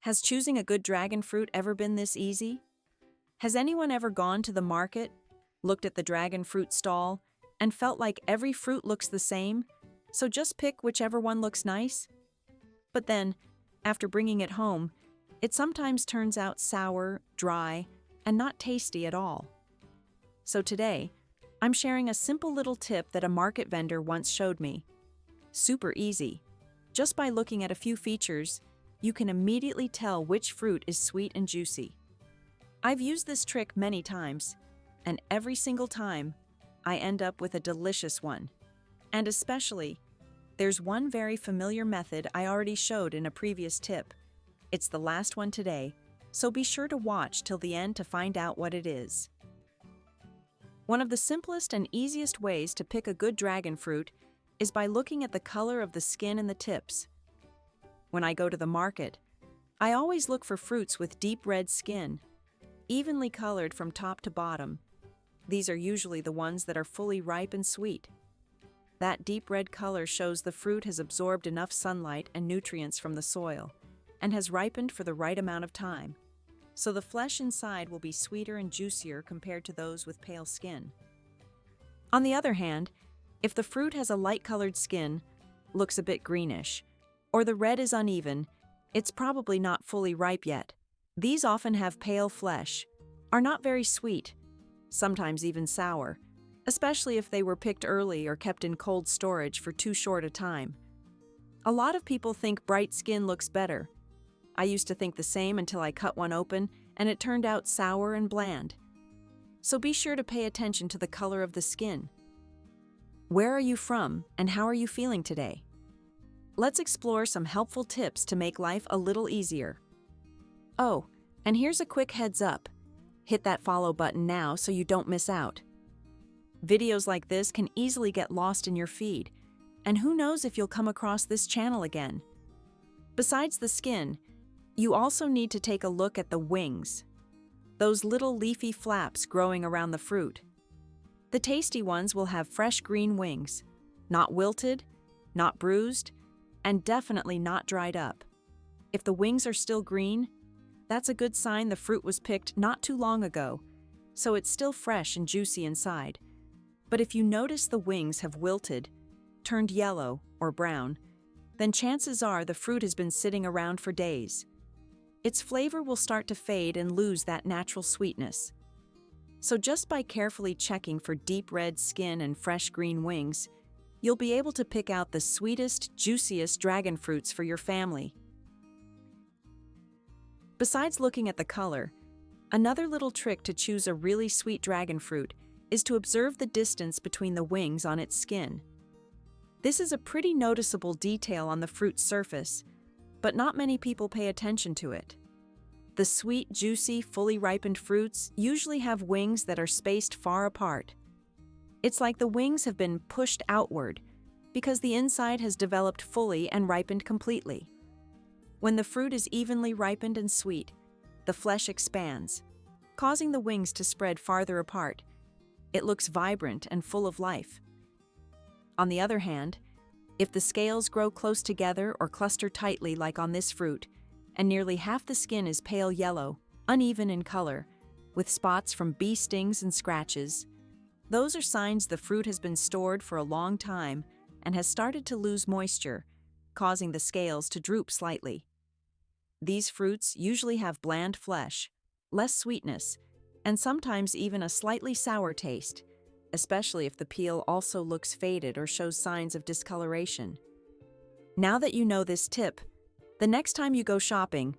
Has choosing a good dragon fruit ever been this easy? Has anyone ever gone to the market, looked at the dragon fruit stall, and felt like every fruit looks the same, so just pick whichever one looks nice? But then, after bringing it home, it sometimes turns out sour, dry, and not tasty at all. So today, I'm sharing a simple little tip that a market vendor once showed me. Super easy. Just by looking at a few features, you can immediately tell which fruit is sweet and juicy. I've used this trick many times, and every single time, I end up with a delicious one. And especially, there's one very familiar method I already showed in a previous tip. It's the last one today, so be sure to watch till the end to find out what it is. One of the simplest and easiest ways to pick a good dragon fruit is by looking at the color of the skin and the tips. When I go to the market, I always look for fruits with deep red skin, evenly colored from top to bottom. These are usually the ones that are fully ripe and sweet. That deep red color shows the fruit has absorbed enough sunlight and nutrients from the soil and has ripened for the right amount of time, so the flesh inside will be sweeter and juicier compared to those with pale skin. On the other hand, if the fruit has a light-colored skin, looks a bit greenish, or the red is uneven, it's probably not fully ripe yet. These often have pale flesh, are not very sweet, sometimes even sour, especially if they were picked early or kept in cold storage for too short a time. A lot of people think bright skin looks better. I used to think the same until I cut one open and it turned out sour and bland. So be sure to pay attention to the color of the skin. Where are you from and how are you feeling today? Let's explore some helpful tips to make life a little easier. Oh, and here's a quick heads up. Hit that follow button now so you don't miss out. Videos like this can easily get lost in your feed, and who knows if you'll come across this channel again. Besides the skin, you also need to take a look at the wings, those little leafy flaps growing around the fruit. The tasty ones will have fresh green wings, not wilted, not bruised, and definitely not dried up. If the wings are still green, that's a good sign the fruit was picked not too long ago, so it's still fresh and juicy inside. But if you notice the wings have wilted, turned yellow or brown, then chances are the fruit has been sitting around for days. Its flavor will start to fade and lose that natural sweetness. So just by carefully checking for deep red skin and fresh green wings, you'll be able to pick out the sweetest, juiciest dragon fruits for your family. Besides looking at the color, another little trick to choose a really sweet dragon fruit is to observe the distance between the wings on its skin. This is a pretty noticeable detail on the fruit's surface, but not many people pay attention to it. The sweet, juicy, fully ripened fruits usually have wings that are spaced far apart. It's like the wings have been pushed outward because the inside has developed fully and ripened completely. When the fruit is evenly ripened and sweet, the flesh expands, causing the wings to spread farther apart. It looks vibrant and full of life. On the other hand, if the scales grow close together or cluster tightly like on this fruit, and nearly half the skin is pale yellow, uneven in color, with spots from bee stings and scratches, those are signs the fruit has been stored for a long time and has started to lose moisture, causing the scales to droop slightly. These fruits usually have bland flesh, less sweetness, and sometimes even a slightly sour taste, especially if the peel also looks faded or shows signs of discoloration. Now that you know this tip, the next time you go shopping,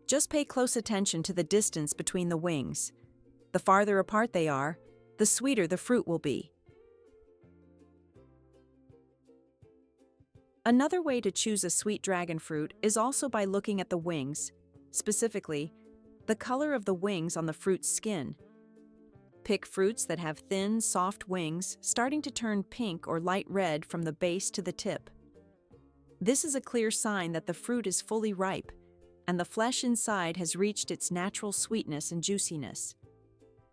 just pay close attention to the distance between the wings. The farther apart they are, the sweeter the fruit will be. Another way to choose a sweet dragon fruit is also by looking at the wings, specifically, the color of the wings on the fruit's skin. Pick fruits that have thin, soft wings starting to turn pink or light red from the base to the tip. This is a clear sign that the fruit is fully ripe, and the flesh inside has reached its natural sweetness and juiciness.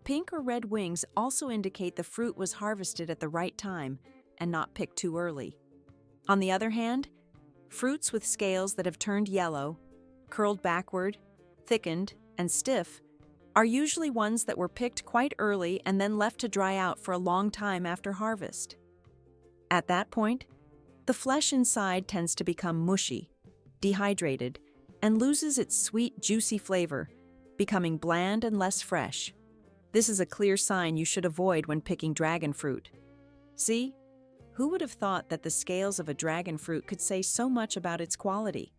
Pink or red wings also indicate the fruit was harvested at the right time and not picked too early. On the other hand, fruits with scales that have turned yellow, curled backward, thickened, and stiff, are usually ones that were picked quite early and then left to dry out for a long time after harvest. At that point, the flesh inside tends to become mushy, dehydrated, and loses its sweet, juicy flavor, becoming bland and less fresh. This is a clear sign you should avoid when picking dragon fruit. See? Who would have thought that the scales of a dragon fruit could say so much about its quality?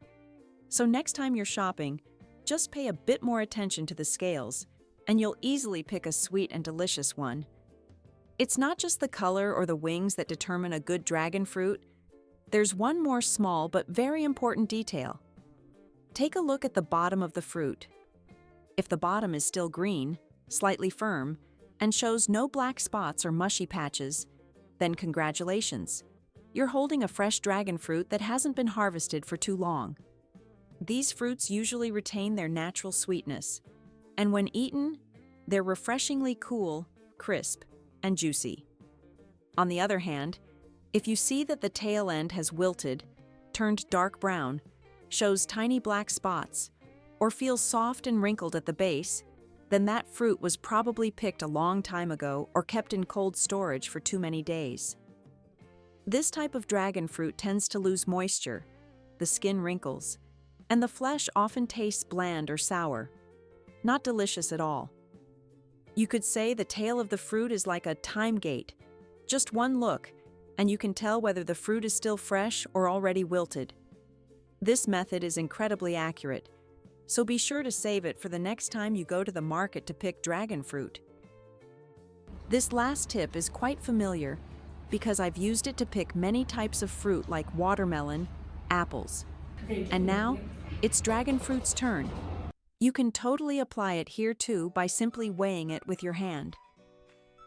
So next time you're shopping, just pay a bit more attention to the scales, and you'll easily pick a sweet and delicious one. It's not just the color or the wings that determine a good dragon fruit. There's one more small but very important detail. Take a look at the bottom of the fruit. If the bottom is still green, slightly firm, and shows no black spots or mushy patches, then congratulations. You're holding a fresh dragon fruit that hasn't been harvested for too long. These fruits usually retain their natural sweetness, and when eaten, they're refreshingly cool, crisp, and juicy. On the other hand, if you see that the tail end has wilted, turned dark brown, shows tiny black spots, or feels soft and wrinkled at the base, then that fruit was probably picked a long time ago or kept in cold storage for too many days. This type of dragon fruit tends to lose moisture, the skin wrinkles, and the flesh often tastes bland or sour, not delicious at all. You could say the tail of the fruit is like a time gate. Just one look, and you can tell whether the fruit is still fresh or already wilted. This method is incredibly accurate, so be sure to save it for the next time you go to the market to pick dragon fruit. This last tip is quite familiar because I've used it to pick many types of fruit like watermelon, apples. And now, it's dragon fruit's turn. You can totally apply it here too by simply weighing it with your hand.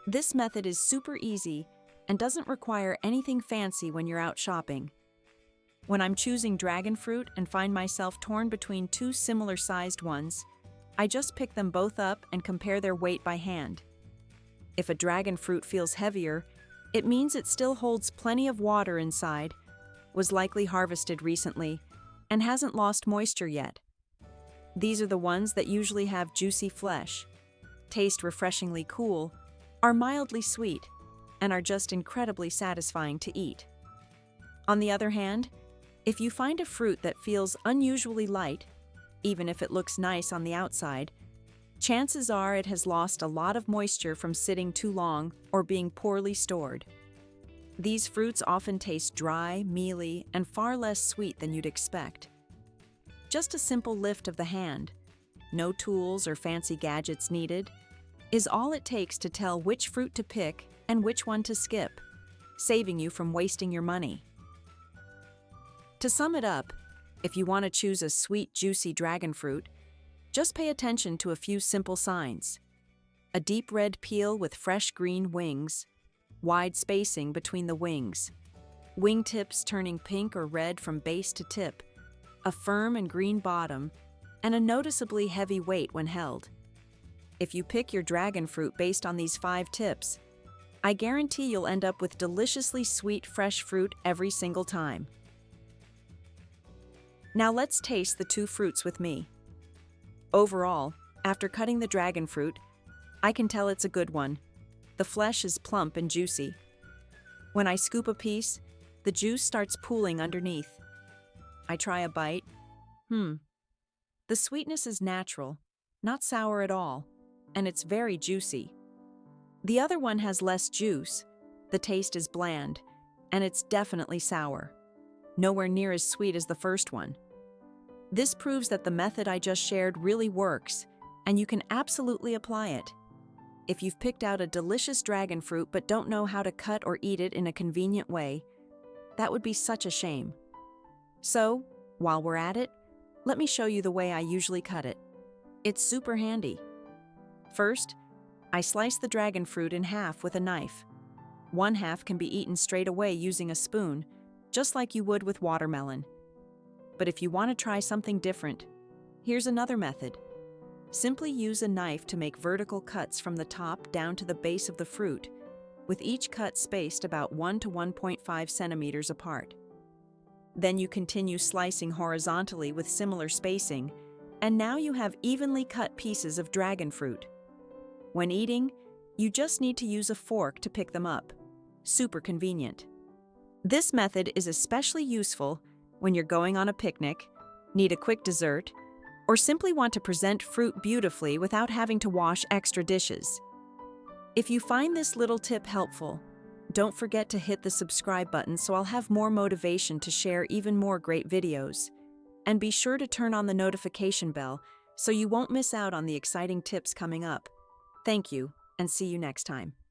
This method is super easy and doesn't require anything fancy when you're out shopping. When I'm choosing dragon fruit and find myself torn between two similar-sized ones, I just pick them both up and compare their weight by hand. If a dragon fruit feels heavier, it means it still holds plenty of water inside, was likely harvested recently, and hasn't lost moisture yet. These are the ones that usually have juicy flesh, taste refreshingly cool, are mildly sweet, and are just incredibly satisfying to eat. On the other hand, if you find a fruit that feels unusually light, even if it looks nice on the outside, chances are it has lost a lot of moisture from sitting too long or being poorly stored. These fruits often taste dry, mealy, and far less sweet than you'd expect. Just a simple lift of the hand, no tools or fancy gadgets needed, is all it takes to tell which fruit to pick and which one to skip, saving you from wasting your money. To sum it up, if you want to choose a sweet, juicy dragon fruit, just pay attention to a few simple signs. A deep red peel with fresh green wings, wide spacing between the wings, wingtips turning pink or red from base to tip, a firm and green bottom, and a noticeably heavy weight when held. If you pick your dragon fruit based on these 5 tips, I guarantee you'll end up with deliciously sweet, fresh fruit every single time. Now let's taste the 2 fruits with me. Overall, after cutting the dragon fruit, I can tell it's a good one. The flesh is plump and juicy. When I scoop a piece, the juice starts pooling underneath. I try a bite. The sweetness is natural, not sour at all, and it's very juicy. The other one has less juice, the taste is bland, and it's definitely sour. Nowhere near as sweet as the first one. This proves that the method I just shared really works, and you can absolutely apply it. If you've picked out a delicious dragon fruit but don't know how to cut or eat it in a convenient way, that would be such a shame. So, while we're at it, let me show you the way I usually cut it. It's super handy. First, I slice the dragon fruit in half with a knife. One half can be eaten straight away using a spoon, just like you would with watermelon. But if you want to try something different, here's another method. Simply use a knife to make vertical cuts from the top down to the base of the fruit, with each cut spaced about 1 to 1.5 centimeters apart. Then you continue slicing horizontally with similar spacing, and now you have evenly cut pieces of dragon fruit. When eating, you just need to use a fork to pick them up. Super convenient. This method is especially useful when you're going on a picnic, need a quick dessert, or simply want to present fruit beautifully without having to wash extra dishes. If you find this little tip helpful, don't forget to hit the subscribe button so I'll have more motivation to share even more great videos. And be sure to turn on the notification bell so you won't miss out on the exciting tips coming up. Thank you, and see you next time.